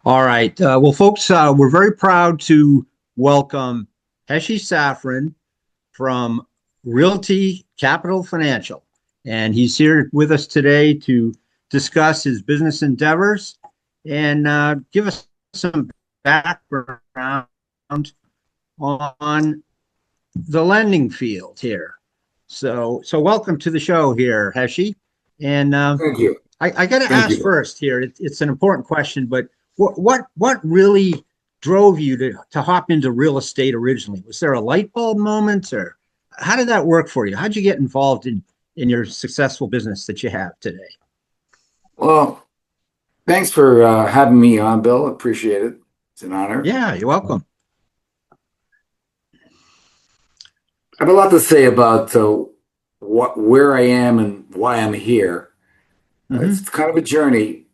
All right. Well, folks, we're very proud to welcome Heshy Safrin from Realty Capital Financial. And he's here with us today to discuss his business endeavors and give us some background on the lending field here. So welcome to the show here, Heshy. And Thank you. I got to Thank ask you. first here. It's an important question, but what really drove you to hop into real estate originally? Was there a light bulb moment, or how did that work for you? How'd you get involved in your successful business that you have today? Well, thanks for having me on, Bill. Appreciate it. It's an honor. Yeah, you're welcome. I have a lot to say about where I am and why I'm here. It's kind of a journey.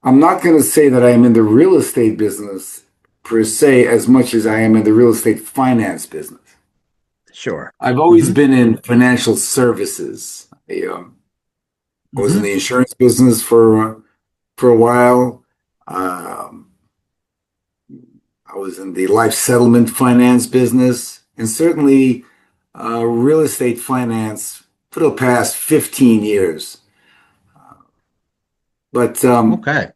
I'm not going to say that I am in the real estate business per se as much as I am in the real estate finance business. Sure. I've always been in financial services. I was in the insurance business for a while. I was in the life settlement finance business, and certainly real estate finance for the past 15 years. But Okay.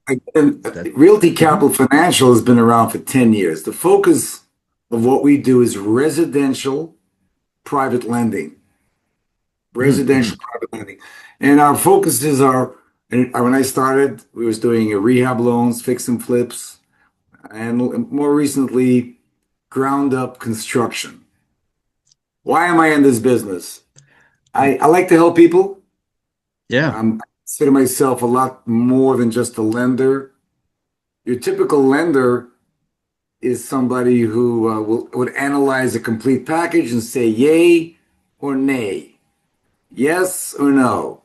Realty Capital Financial has been around for 10 years. The focus of what we do is residential private lending. Residential private lending. And our focuses are, and when I started, we was doing rehab loans, fix and flips, and more recently, ground up construction. Why am I in this business? I like to help people. Yeah. I consider myself a lot more than just a lender. Your typical lender is somebody who would analyze a complete package and say yay or nay, yes or no.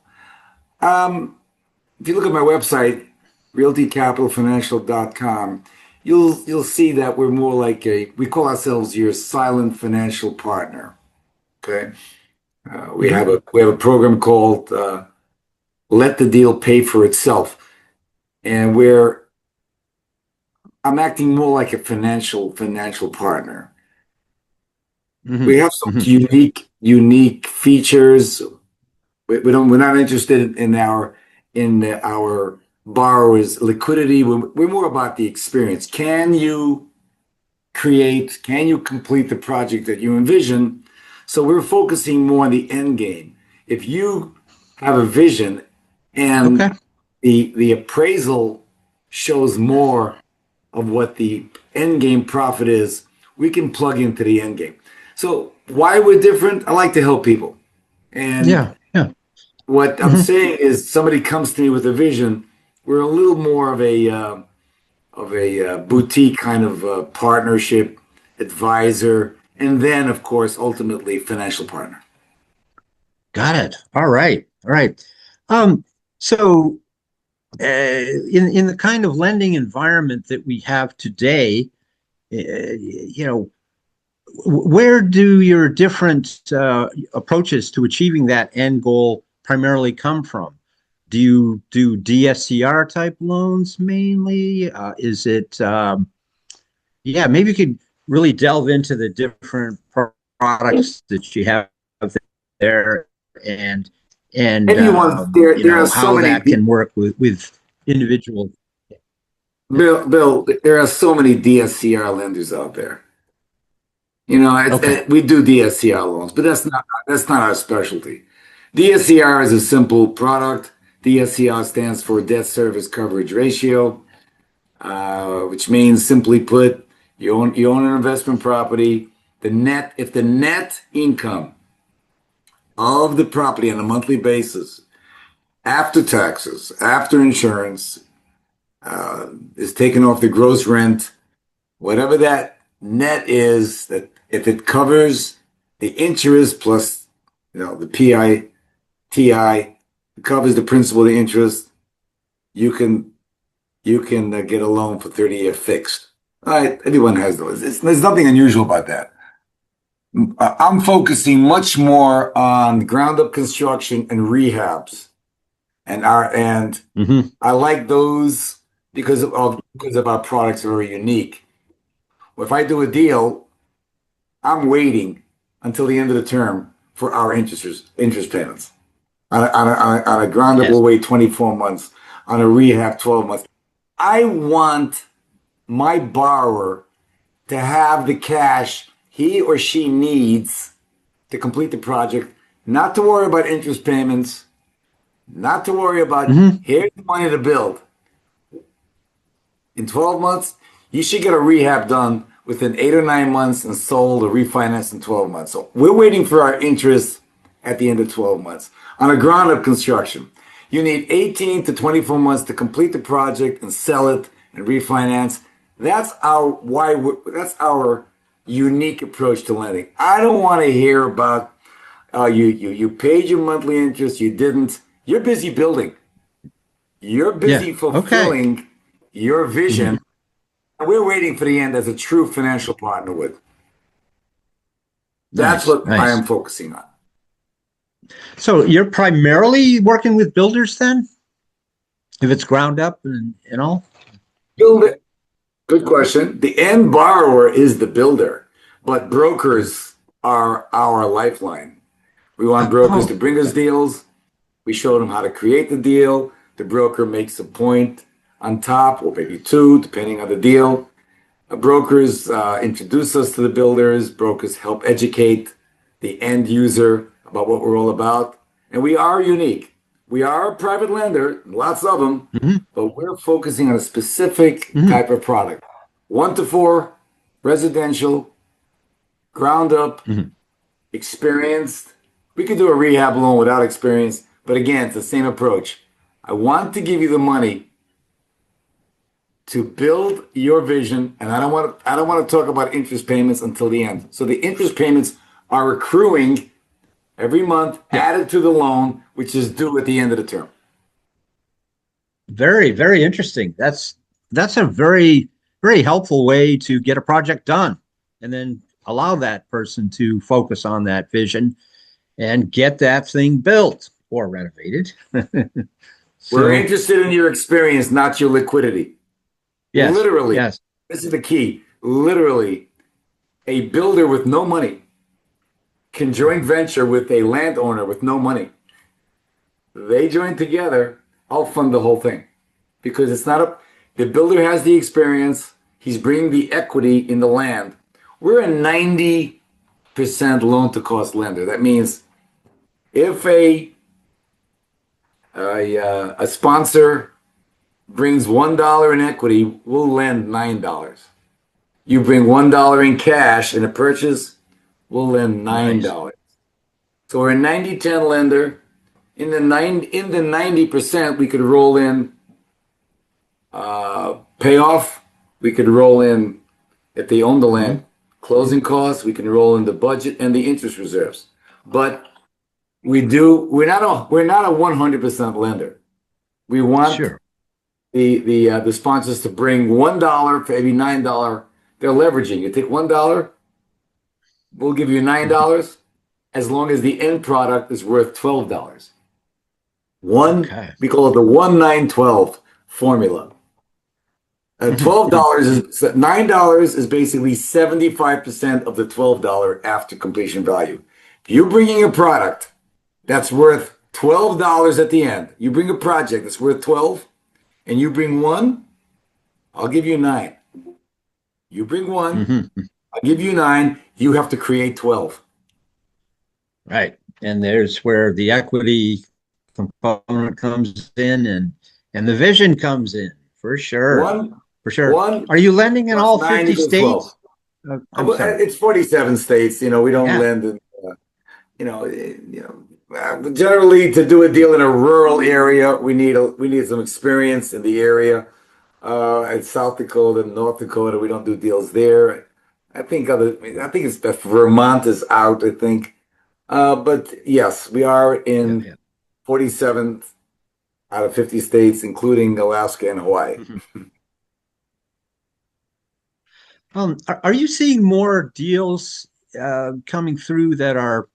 If you look at my website, realtycapitalfinancial.com, you'll see that we're more like we call ourselves your silent financial partner. Okay, we have a program called Let the Deal Pay for Itself, and I'm acting more like a financial partner. We have some unique features. We're not interested in our borrowers' liquidity. We're more about the experience. Can you complete the project that you envision? So we're focusing more on the end game. If you have a vision and the appraisal shows more of what the end game profit is, we can plug into the end game. So why we're different? I like to help people. And what I'm saying is, somebody comes to me with a vision. We're a little more of a boutique kind of partnership, advisor, and then, of course, ultimately, financial partner. Got it. All right. So in the kind of lending environment that we have today, where do your different approaches to achieving that end goal primarily come from? Do you do DSCR type loans mainly? Is it, maybe you could really delve into the different products that you have there and there are so how many that can work with individuals. Bill, there are so many DSCR lenders out there. We do DSCR loans, but that's not our specialty. DSCR is a simple product. DSCR stands for debt service coverage ratio, which means, simply put, you own an investment property. If the net income of the property on a monthly basis, after taxes, after insurance, is taken off the gross rent, whatever that net is, that if it covers the interest plus, the TI, it covers the principal, the interest, you can get a loan for 30-year fixed. All right, everyone has those. There's nothing unusual about that. I'm focusing much more on ground up construction and rehabs, and I like those because of our products are very unique. If I do a deal, I'm waiting until the end of the term for our interest payments. On a ground up, we'll Yes. wait 24 months. On a rehab, 12 months. I want my borrower to have the cash he or she needs to complete the project, not to worry about interest payments, not to worry about Hmm. here's the money to build. In 12 months, you should get a rehab done within 8 or 9 months and sold or refinanced in 12 months. So we're waiting for our interest at the end of 12 months. On a ground up construction, you need 18 to 24 months to complete the project and sell it and refinance. That's our unique approach to lending. I don't want to hear about you paid your monthly interest, you didn't. You're busy building. You're Yeah. busy Okay. fulfilling your Hmm. vision. And we're waiting for the end as a true financial partner with. That's Nice. what I Nice. am focusing on. So you're primarily working with builders then, if it's ground up and all? Build it. Good question. The end borrower is the builder, but brokers are our lifeline. We want brokers to Oh, bring us okay. deals. We show them how to create the deal. The broker makes a point on top, or maybe two, depending on the deal. Brokers introduce us to the builders. Brokers help educate the end user about what we're all about. And we are unique. We are a private lender, lots of them, Hmm. but we're focusing on a specific Hmm. type of product. 1 to 4, residential, ground up, Hmm. experienced. We could do a rehab loan without experience, but again, it's the same approach. I want to give you the money to build your vision, and I don't want to talk about interest payments until the end. So the interest payments are accruing every month, Yeah. added to the loan, which is due at the end of the term. Very, very interesting. That's a very helpful way to get a project done and then allow that person to focus on that vision and get that thing built or renovated. We're So, interested in your experience, not your liquidity. yes, Literally, yes. this is the key. Literally, a builder with no money can joint venture with a landowner with no money. They join together, I'll fund the whole thing because the builder has the experience, he's bringing the equity in the land. We're a 90% loan to cost lender. That means if a sponsor brings $1 in equity, we'll lend $9. You bring $1 in cash in a purchase, we'll lend Nice. $9. So we're a 90-10 lender. In the 90%, we could roll in payoff. We could roll in if they own the Hmm. land, closing costs. We can roll in the budget and the interest reserves. But we're not a 100% lender. We want Sure. the sponsors to bring $1 for every $9. They're leveraging. You take $1, we'll give you $9 as long as the end product is worth $12. Okay. We call it the 1-9-12 formula. $12 is $9 is basically 75% of the $12 after completion value. If you're bringing a product that's worth $12 at the end, you bring a project that's worth 12 and you bring one, I'll give you 9. You bring one, Hmm. I'll give you 9. You have to create 12. Right. And there's where the equity component comes in and the vision comes in for sure. One, For sure. one Are you lending in plus all 9 50 equals 12. states? I'm sorry. It's 47 states. We don't Yeah. lend in generally to do a deal in a rural area, we need some experience in the area. In South Dakota, North Dakota, we don't do deals there. I think it's that Vermont is out, I think. But yes, we are Yeah. in Yeah. 47 out of 50 states, including Alaska and Hawaii. Mhm. Are you seeing more deals coming through that are,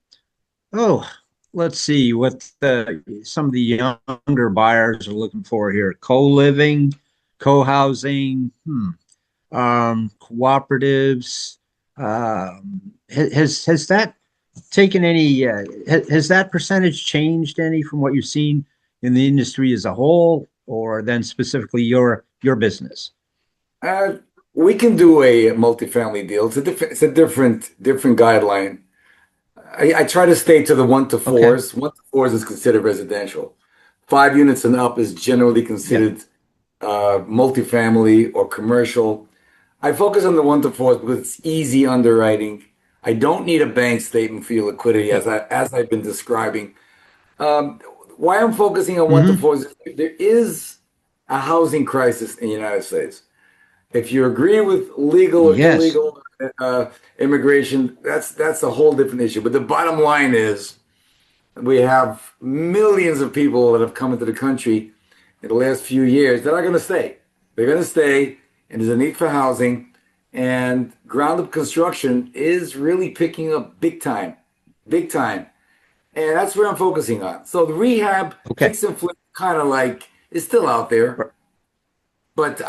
oh, let's see what some of the younger buyers are looking for here. Co-living, co-housing, cooperatives. Has that taken any? Has that percentage changed any from what you've seen in the industry as a whole, or then specifically your business? Uh, we can do a multifamily deal. It's a different guideline. I try to stay to the one to Okay. fours. One to fours is considered residential. 5 units and up is generally Yeah. considered multifamily or commercial. I focus on the one to fours because it's easy underwriting. I don't need a bank statement for your liquidity, Yeah. as I've been describing. Um, why I'm focusing on one to Hmm. fours is there is a housing crisis in the United States. If you agree with legal or Yes. illegal immigration, that's a whole different issue. But the bottom line is we have millions of people that have come into the country in the last few years that are going to stay. They're going to stay, and there's a need for housing. And ground up construction is really picking up big time. And that's where I'm focusing on. So the rehab, Okay. fix and flip, kind of like is still out there, but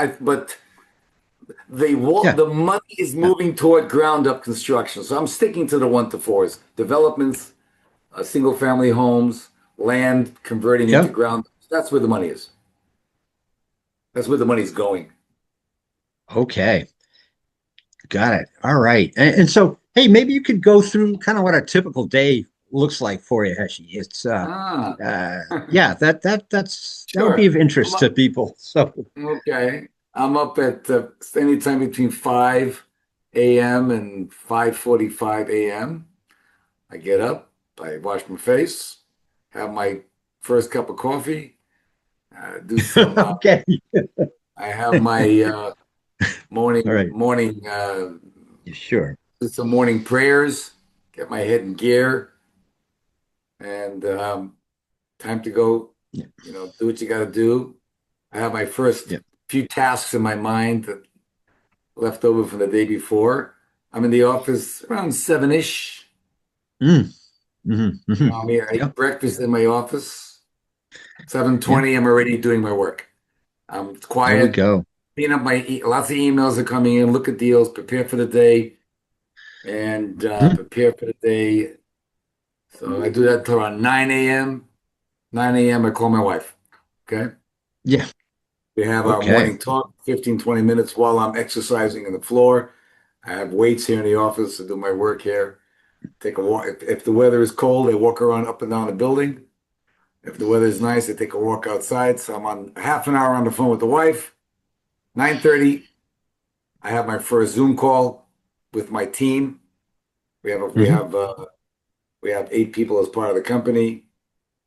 Yeah. the money is Yeah. moving toward ground up construction. So I'm sticking to the one to fours, developments, single family homes, land converting into Yeah. ground. That's where the money is. That's where the money's going. Okay. Got it. All right. And so, hey, maybe you could go through kind of what a typical day looks like for you, Heshy. It's Ah, yeah, that would be sure. of interest to people. So, Okay. I'm up at anytime between 5 a.m. and 5:45 a.m. I get up, I wash my face, have my first cup of coffee, do some. okay. I have my All right. morning Yeah, sure. do some morning prayers, get my head in gear, and time to go. Yeah. Do what you got to do. I have my first Yeah. few tasks in my mind that left over from the day before. I'm in the office around 7-ish. Mm, hmm, hmm. I'm here. I Yeah. eat breakfast in my office. Yeah. 7:20, I'm already doing my work. It's There we quiet. go. Clean up lots of emails are coming in. Look at deals. Prepare for the day, and Mhm. prepare for the day. So I do that till around 9 a.m. 9 a.m. I call my wife. Okay. Yeah. We have our Okay. morning talk, 15, 20 minutes while I'm exercising on the floor. I have weights here in the office to do my work here. Take a walk. If the weather is cold, I walk around up and down the building. If the weather is nice, I take a walk outside. So I'm on half an hour on the phone with the wife. 9:30, I have my first Zoom call with my team. We have a, we Hmm. have we have 8 people as part of the company.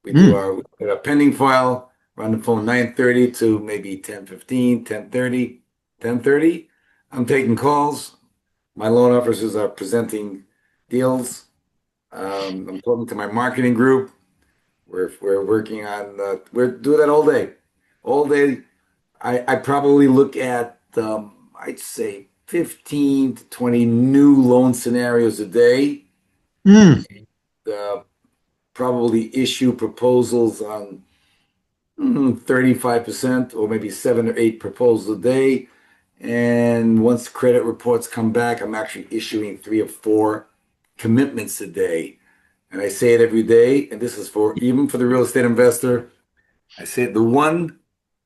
Mm. We get a pending file. We're on the phone 9:30 to maybe 10:15, 10:30, 10:30. I'm taking calls. My loan officers are presenting deals. I'm talking to my marketing group. We're working on we're doing that all day. All day. I probably look at I'd say 15 to 20 new loan scenarios a day. Mm. Uh, Probably issue proposals on 35% or maybe 7 or 8 proposals a day. And once credit reports come back, I'm actually issuing 3 or 4 commitments a day. And I say it every day, and this is for even for the real estate investor. I say the one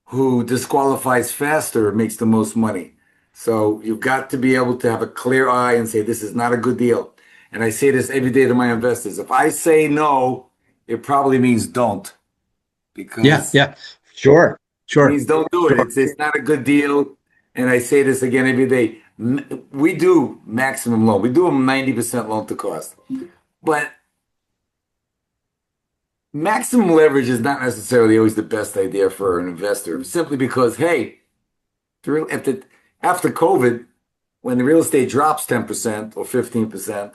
who disqualifies faster makes the most money. So you've got to be able to have a clear eye and say, this is not a good deal. And I say this every day to my investors. If I say no, it probably means don't, Yeah. because Yeah. Sure. it Sure. means don't do it. Sure. It's not a good deal. And I say this again every day. We do maximum loan. We do a 90% loan to cost. But maximum leverage is not necessarily always the best idea for an investor, simply because, hey, after COVID, when the real estate drops 10% or 15%,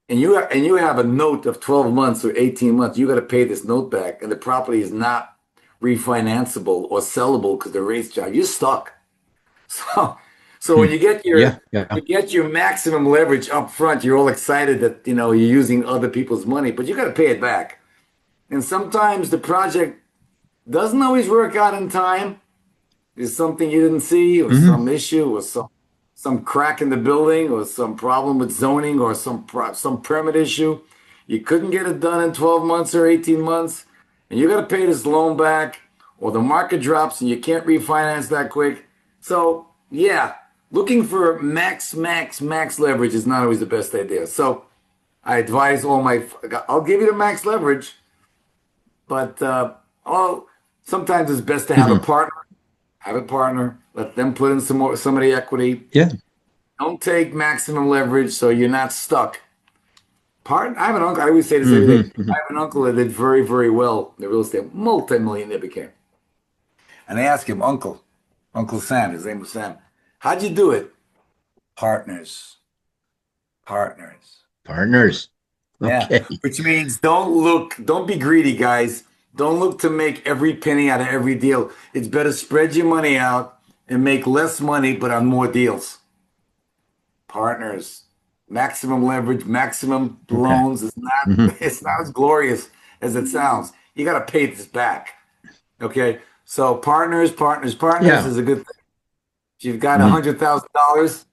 and you have a note of 12 months or 18 months, you got to pay this note back, and the property is not refinanceable or sellable because the rates drop. You're stuck. So, so when Mm. Yeah. Yeah. you get your maximum leverage up front, you're all excited that you're using other people's money, but you got to pay it back. And sometimes the project doesn't always work out in time. There's something you didn't see, or Hmm. some issue, or some crack in the building, or some problem with zoning, or some permit issue. You couldn't get it done in 12 months or 18 months, and you got to pay this loan back, or the market drops and you can't refinance that quick. So, yeah, looking for max leverage is not always the best idea. So, I advise I'll give you the max leverage, but sometimes it's best to have a Hmm. partner. Have a partner. Let them put in some of the equity. Yeah. Don't take maximum leverage so you're not stuck. I have an uncle. I always say this every Hmm. day. I have an uncle that did very, very well in the real estate, multi-millionaire became. And I asked him, Uncle Sam, his name was Sam, how'd you do it? Partners, partners. Partners. Yeah, Okay. which means don't be greedy, guys. Don't look to make every penny out of every deal. It's better spread your money out and make less money, but on more deals. Partners, maximum leverage, maximum Okay. loans is not Hmm. it's not as glorious as it sounds. You got to pay this back. Okay, so partners Yeah. is a good thing. If you've got Hmm. $100,000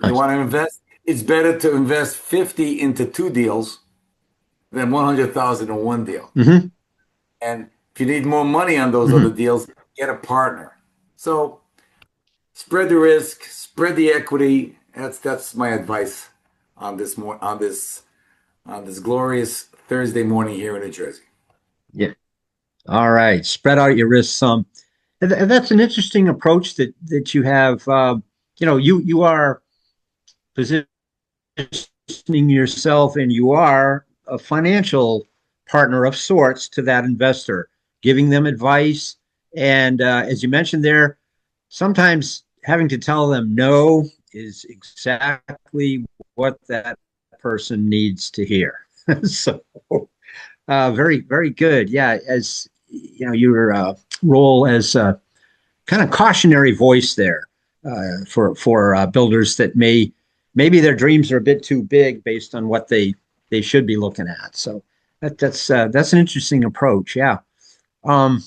you want to invest, it's better to invest 50 into two deals than 100,000 in one deal. Hmm. And if you need more money on those other Hmm. deals, get a partner. So spread the risk, spread the equity. That's my advice on this glorious Thursday morning here in New Jersey. Yeah. All right. Spread out your risks some. And that's an interesting approach that you have. You are positioning yourself, and you are a financial partner of sorts to that investor, giving them advice. And as you mentioned there, sometimes having to tell them no is exactly what that person needs to hear. So, very, very good. Yeah, as you know, your role as a kind of cautionary voice there for builders that maybe their dreams are a bit too big based on what they should be looking at. So that's an interesting approach. Yeah. Um,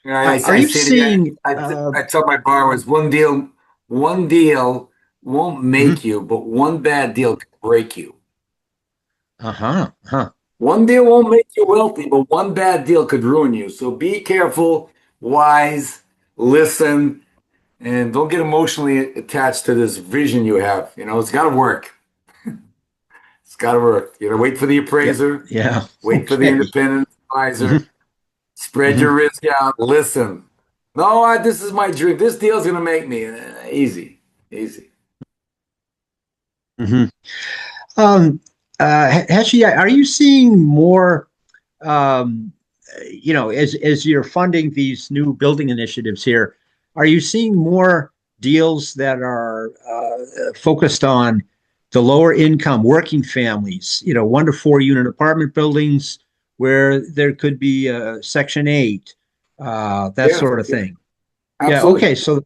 You know, I are you say to seeing? I tell my borrowers one deal won't Mhm. make you, but one bad deal can break you. Uh-huh. Huh. One deal won't make you wealthy, but one bad deal could ruin you. So be careful, wise, listen, and don't get emotionally attached to this vision you have. You know, it's got to work. It's got to work. You know, wait for the Yeah. appraiser, Yeah. wait for the Okay. independent advisor, Hmm. spread Hmm. your risk out, listen. No, this is my dream. This deal's going to make me easy, easy. Hmm. Um, Heshy, are you seeing more, um, as you're funding these new building initiatives here, are you seeing more deals that are focused on the lower income working families, 1 to 4 unit apartment buildings where there could be Section 8, that Yeah, sort of yeah, thing? Yeah. absolutely. Okay. So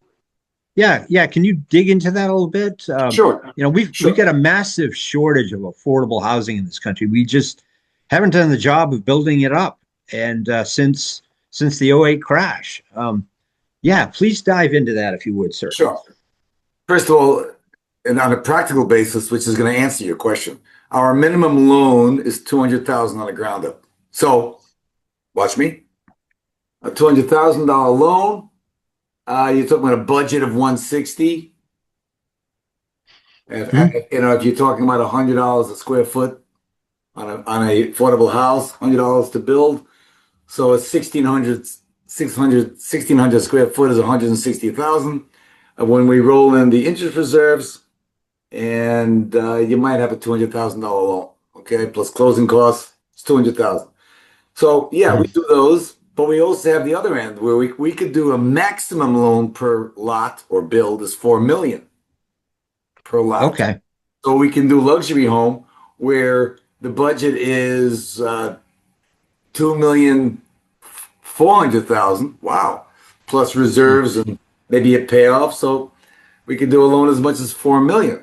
yeah, yeah. Can you dig into that a little bit? Sure, We've sure. got a massive shortage of affordable housing in this country. We just haven't done the job of building it up, and since the '08 crash. Yeah, please dive into that if you would, sir. Sure. First of all, and on a practical basis, which is going to answer your question, our minimum loan is 200,000 on the ground up. So, watch me. A $200,000 loan. You're talking about a budget of 160. Hmm. If you're talking about $100 a square foot on a affordable house, $100 to build. So a 1,600 square foot is 160,000. When we roll in the interest reserves, and you might have a $200,000 loan, okay, plus closing costs, it's 200,000. So yeah, we Hmm. do those, but we also have the other end where we could do a maximum loan per lot or build is 4 million per lot. Okay. So we can do luxury home where the budget is 2,400,000. Wow. Plus Hmm. reserves and maybe a payoff. So we could do a loan as much as 4 million.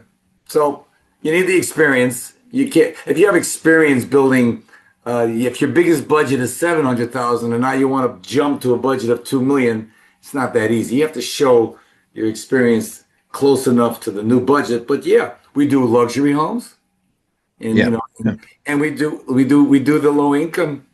So you need the experience. You can't, if you have experience building, if your biggest budget is 700,000 and now you want to jump to a budget of 2 million, it's not that easy. You have to show your experience close enough to the new budget. But yeah, we do luxury homes, and Yeah. Yeah. and we do the low income.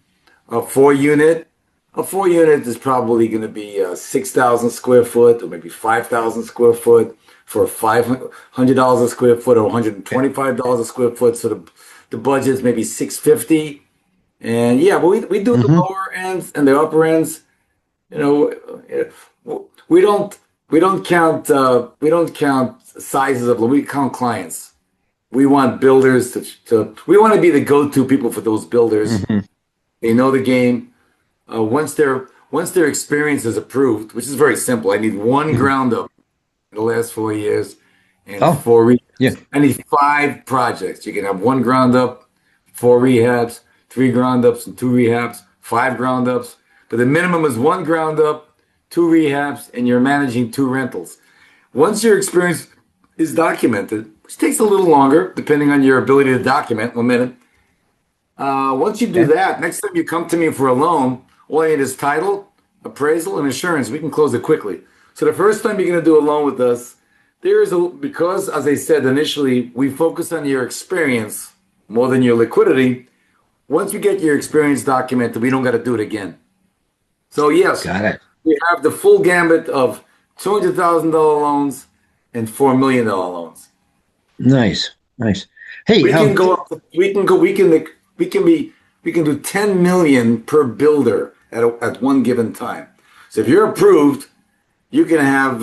A 4 unit, a 4 unit is probably going to be 6,000 square foot, or maybe 5,000 square foot for $500 a square foot, or $125 a square foot. So the budget is maybe 650. And yeah, but we do the Hmm. lower ends and the upper ends. You we don't count sizes of, we count clients. We want builders we want to be the go-to people for those builders. Hmm. They know the game. Once their experience is approved, which is very simple. I need one Hmm. ground up in the last 4 years and Oh, four yeah. rehabs. I need 5 projects. You can have one ground up, 4 rehabs, 3 ground ups, and 2 rehabs, 5 ground ups. But the minimum is one ground up, 2 rehabs, and you're managing 2 rentals. Once your experience is documented, which takes a little longer, depending on your ability to document. 1 minute. Once you do Okay. that, next time you come to me for a loan, all I need is title, appraisal, and insurance. We can close it quickly. So the first time you're going to do a loan with us, because as I said initially, we focus on your experience more than your liquidity. Once we get your experience documented, we don't got to do it again. So yes, Got it. we have the full gambit of $200,000 loans and $4 million loans. Nice. Nice. Hey, We can go up. We can do 10 million per builder at one given time. So if you're approved, you can have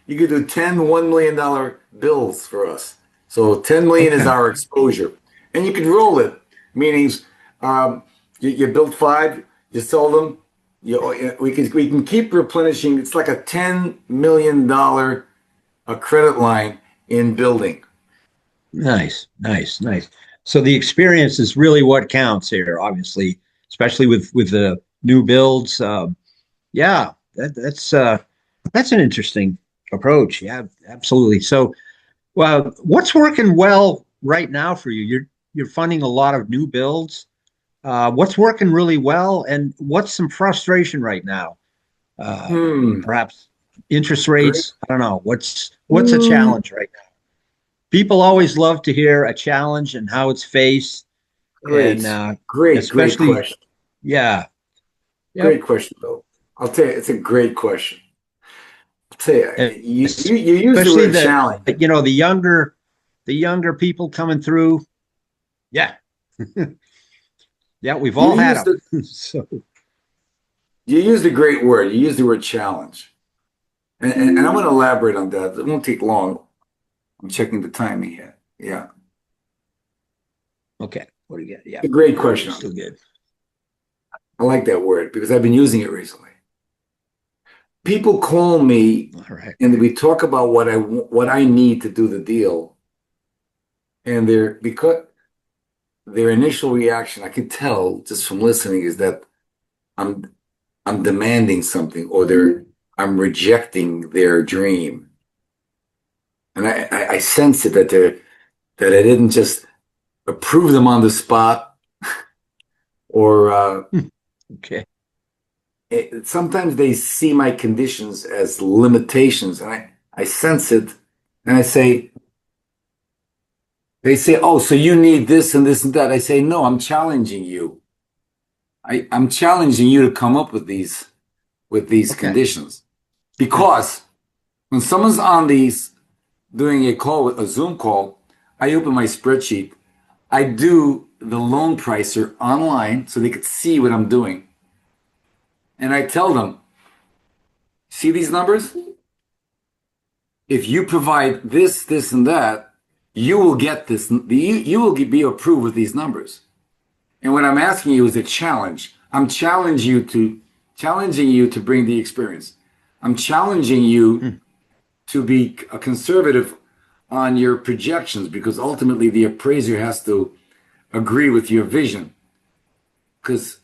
you could do 10 $1 million bills for us. So 10 million is okay. our exposure, and you can roll it. Meaning, you build 5, you sell them. We can keep replenishing. It's like a $10 million a credit line in building. Nice. Nice. Nice. So the experience is really what counts here, obviously, especially with the new builds. Yeah, that's an interesting approach. Yeah, absolutely. So, well, what's working well right now for you? You're funding a lot of new builds. What's working really well, and what's some frustration right now? Uh, Hmm. Perhaps interest Great. rates. I don't know. What's a Hmm. challenge right now? People always love to hear a challenge and how it's faced, and Great. Great especially, question. yeah, Great yep, question, Bill. I'll tell you, it's a great question. I'll tell you, you use the especially word challenge. the younger people coming through. Yeah, yeah, we've You all had use them. the So, you use the great word. You use the word challenge, and I'm going to elaborate on that. It won't take long. I'm checking the timing here. Yeah, okay, what do you get? Yeah, it's a great we're question. still good. I like that word because I've been using it recently. People call me All right. and we talk about what I need to do the deal, and because their initial reaction, I can tell just from listening, is that I'm I'm demanding something, or I'm rejecting their dream, and I sense it that I didn't just approve them on the spot, or Okay. sometimes they see my conditions as limitations, and I sense it, and they say, oh, so you need this and this and that. I say, no, I'm challenging you. I'm challenging you to come up with these Okay. conditions, Yeah. because when someone's on these doing a call with a Zoom call, I open my spreadsheet. I do the loan pricer online so they could see what I'm doing. And I tell them, see these numbers? If you provide this, this, and that, you will get this. You will be approved with these numbers. And what I'm asking you is a challenge. I'm challenging you to bring the experience. I'm challenging you Hmm. to be a conservative on your projections, because ultimately the appraiser has to agree with your vision. Because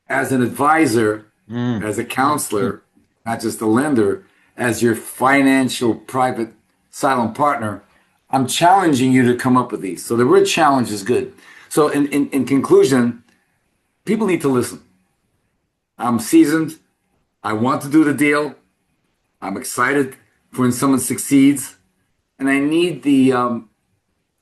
as an advisor, Mm. as a counselor, not just a lender, as your financial private silent partner, I'm challenging you to come up with these. So the word challenge is good. So in conclusion, people need to listen. I'm seasoned. I want to do the deal. I'm excited for when someone succeeds, and I need the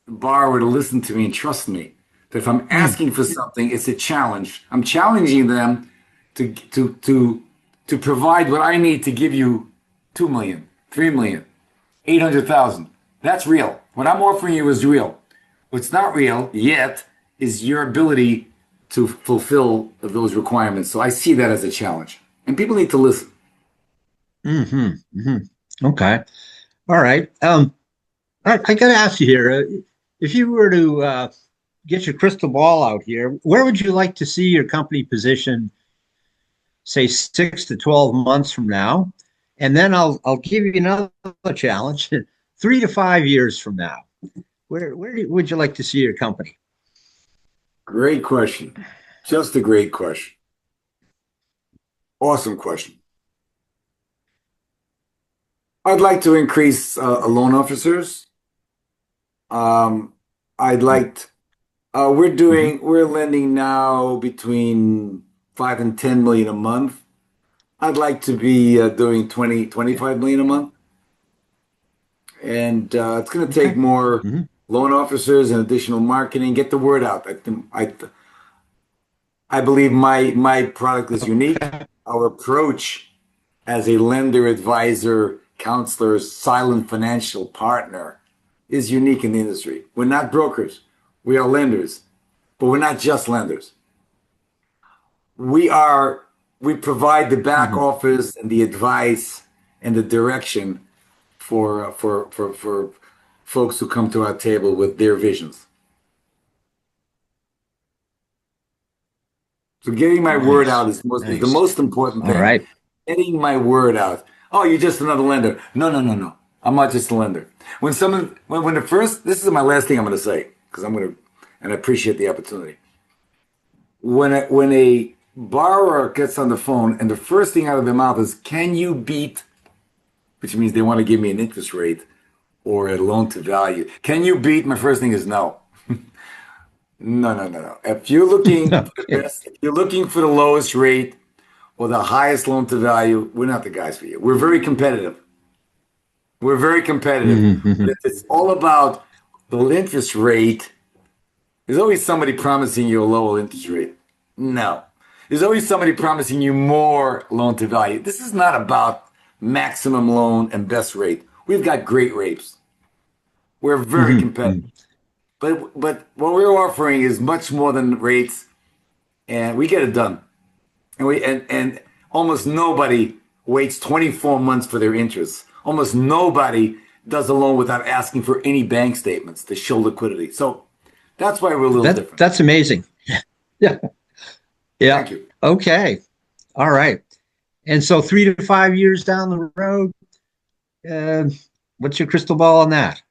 borrower to listen to me and trust me. That if I'm Mm, asking for something, it's a challenge. I'm challenging them to provide what I need to give you 2 million, 3 million, 800,000. That's real. What I'm offering you is real. What's not real yet is your ability to fulfill those requirements. So I see that as a challenge, and people need to listen. Okay. All right. I got to ask you here, if you were to get your crystal ball out here, where would you like to see your company position, say 6 to 12 months from now? And then I'll give you another challenge, 3 to 5 years from now. Would you like to see your company? Great question. Just a great question. Awesome question. I'd like to increase loan officers. Um, I'd like Mhm. we're lending now between 5 and 10 million a month. I'd like to be doing 20, Yeah. 25 million a month. And it's going to take Okay. more Mhm. loan officers and additional marketing. Get the word out. I believe my product is unique. Okay. Our approach as a lender, advisor, counselor, silent financial partner is unique in the industry. We're not brokers. We are lenders, but we're not just lenders. We are, we provide the back Mhm. office and the advice and the direction for folks who come to our table with their visions. So getting my word Nice. out is the Nice. most important All thing. right. Getting my word out. Oh, you're just another lender. No, no, no, no. I'm not just a lender. When the first, this is my last thing I'm going to say because and I appreciate the opportunity. When a borrower gets on the phone and the first thing out of their mouth is, "Can you beat?" which means they want to give me an interest rate or a loan to value. Can you beat? My first thing is no. No, no, no, no. If you're looking for the Okay. best, if you're looking for the lowest rate or the highest loan to value, we're not the guys for you. We're very competitive. We're very competitive. Mhm. But Mhm. if it's all about the interest rate, there's always somebody promising you a lower interest rate. No. There's always somebody promising you more loan to value. This is not about maximum loan and best rate. We've got great rates. We're very Mhm. competitive. Mhm. But what we're offering is much more than rates, and we get it done. And almost nobody waits 24 months for their interest. Almost nobody does a loan without asking for any bank statements to show liquidity. So that's why we're a little different. That's amazing. Yeah. Yeah. Thank you. Okay. All right. And so 3 to 5 years down the road, uh, what's your crystal ball on that?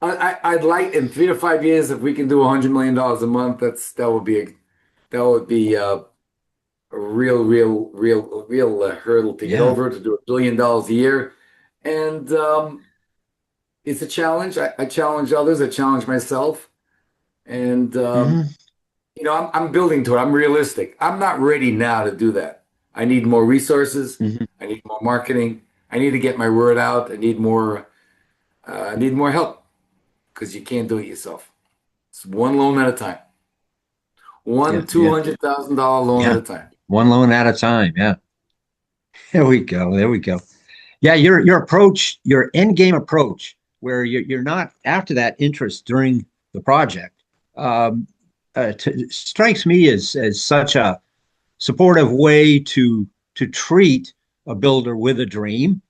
I'd like in 3 to 5 years if we can do $100 million a month. That would be a real hurdle to get Yeah. over to do $1 billion a year. And it's a challenge. I challenge others. I challenge myself. And Hmm. I'm building to it. I'm realistic. I'm not ready now to do that. I need more resources. Hmm. I need more marketing. I need to get my word out. I need more help because you can't do it yourself. It's one loan at a time. Yeah. One two Yeah. hundred thousand dollar loan at Yeah. a time. One loan at a time. Yeah. There we go. There we go. Yeah. Your approach, your end game approach, where you're not after that interest during the project, um, strikes me as such a supportive way to treat a builder with a dream,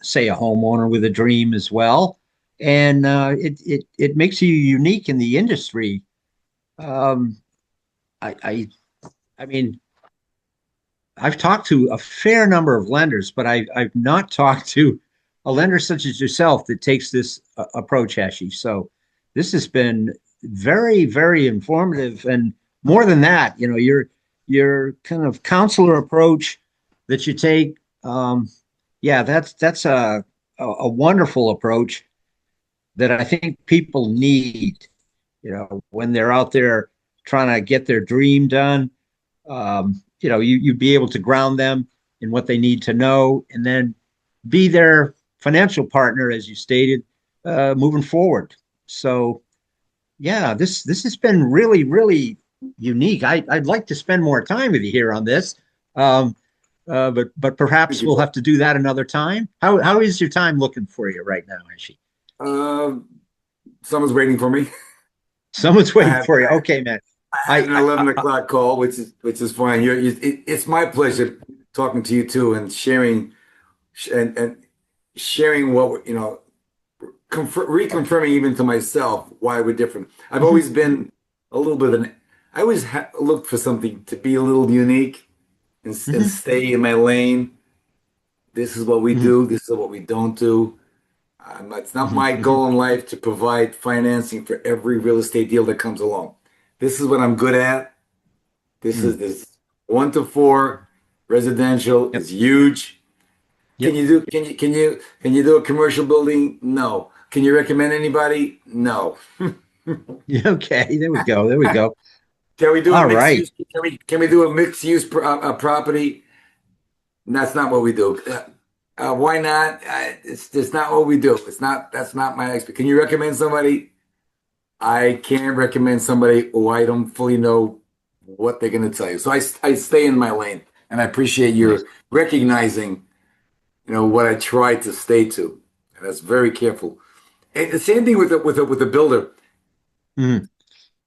say a homeowner with a dream as well, and it makes you unique in the industry. Um, I, I I mean, I've talked to a fair number of lenders, but I've not talked to a lender such as yourself that takes this approach, Heshy. So this has been very informative, and more than that, your kind of counselor approach that you take. Yeah, that's a wonderful approach that I think people need. When they're out there trying to get their dream done. you'd be able to ground them in what they need to know, and then be their financial partner, as you stated, moving forward. So yeah, this has been really, really unique. I'd like to spend more time with you here on this. Um, but Thank perhaps you, we'll bud. have to do that another time. How is your time looking for you right now, Heshy? Uh, Someone's waiting for me. Someone's I waiting had for you. Okay, man. I had I, an I, 11 I o'clock call, which is fine. It's my pleasure talking to you too and sharing and sharing what reconfirming even to myself why we're different. I've mhm, always been a little bit of an. I always looked for something to be a little unique and mhm, stay in my lane. This is what we mhm, do. This is what we don't do. It's not mhm, my mhm. goal in life to provide financing for every real estate deal that comes along. This is what I'm good at. This is Mhm. this 1 to 4 residential Yep. is huge. Can Yep. you do can you do a commercial building? No. Can you recommend anybody? No. Yeah, okay. There we go. There we go. Can we do a All mixed right. use? Can we do a mixed use property? That's not what we do. Why not? It's just not what we do. It's not. That's not my expert. Can you recommend somebody? I can't recommend somebody who I don't fully know what they're going to tell you. So I stay in my lane, and I appreciate Nice. your recognizing, what I try to stay to. And that's very careful. And the same thing with the builder. Mhm,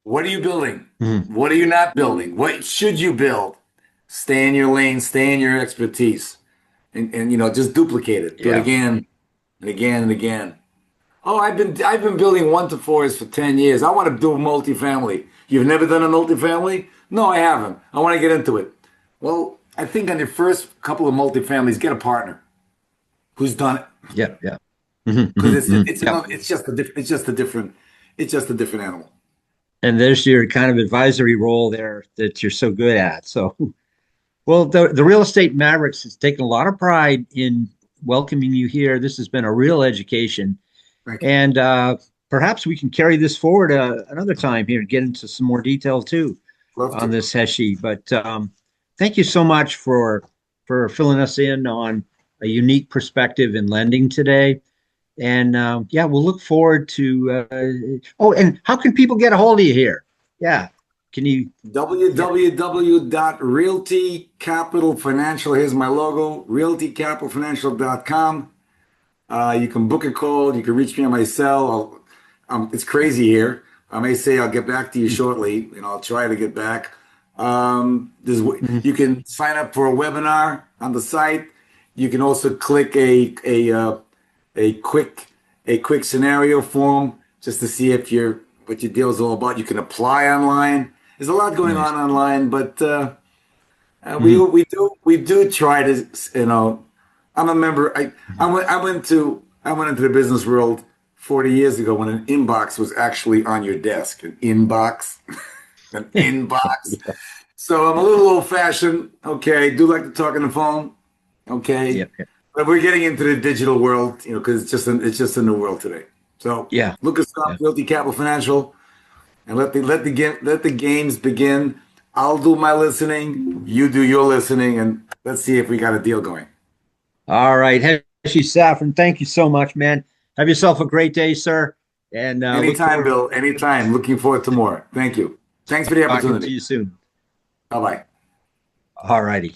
What are you building? mhm. What are you not building? What should you build? Stay in your lane, stay in your expertise, and just duplicate it. Do it Yeah. again and again and again. Oh, I've been building 1 to 4s for 10 years. I want to do multifamily. You've never done a multifamily? No, I haven't. I want to get into it. Well, I think on your first couple of multifamilies, get a partner who's done it Yeah. Yeah. Mhm, because mhm, mhm. Yep. it's just a different animal. And there's your kind of advisory role there that you're so good at. So, well, the Real Estate Mavericks has taken a lot of pride in welcoming you here. This has been a real education. Thank you. And perhaps we can carry this forward another time here and get into some more detail too Love on to. this, Heshy. But thank you so much for filling us in on a unique perspective in lending today. And yeah, we'll look forward to. Oh, and how can people get a hold of you here? Yeah, can you? Yeah, www.realtycapitalfinancial. Here's my logo, realtycapitalfinancial.com. You can book a call. You can reach me on my cell. It's crazy here. I may say I'll get back to you shortly, and I'll try to get back. mhm. You can sign up for a webinar on the site. You can also click a quick scenario form just to see if what your deal is all about. You can apply online. There's a lot going Nice. on online, but we Mhm. we do try to. I'm a member. I went into the business world 40 years ago when an inbox was actually on your desk. An inbox, an inbox. Yeah, So I'm a little old fashioned. Okay, do like to talk on the phone. yeah, Okay, but we're getting into the digital world, because it's just a new world today. So yeah, look us up, yeah. Realty Capital Financial, and let the games begin. I'll do my listening, you do your listening, and let's see if we got a deal going. All right, Heshy Safrin, thank you so much, man. Have yourself a great day, sir, and look Anytime, forward Bill. Anytime. Looking forward to more. Thank you. Thanks for the to talking to opportunity. you soon. Bye bye. All righty.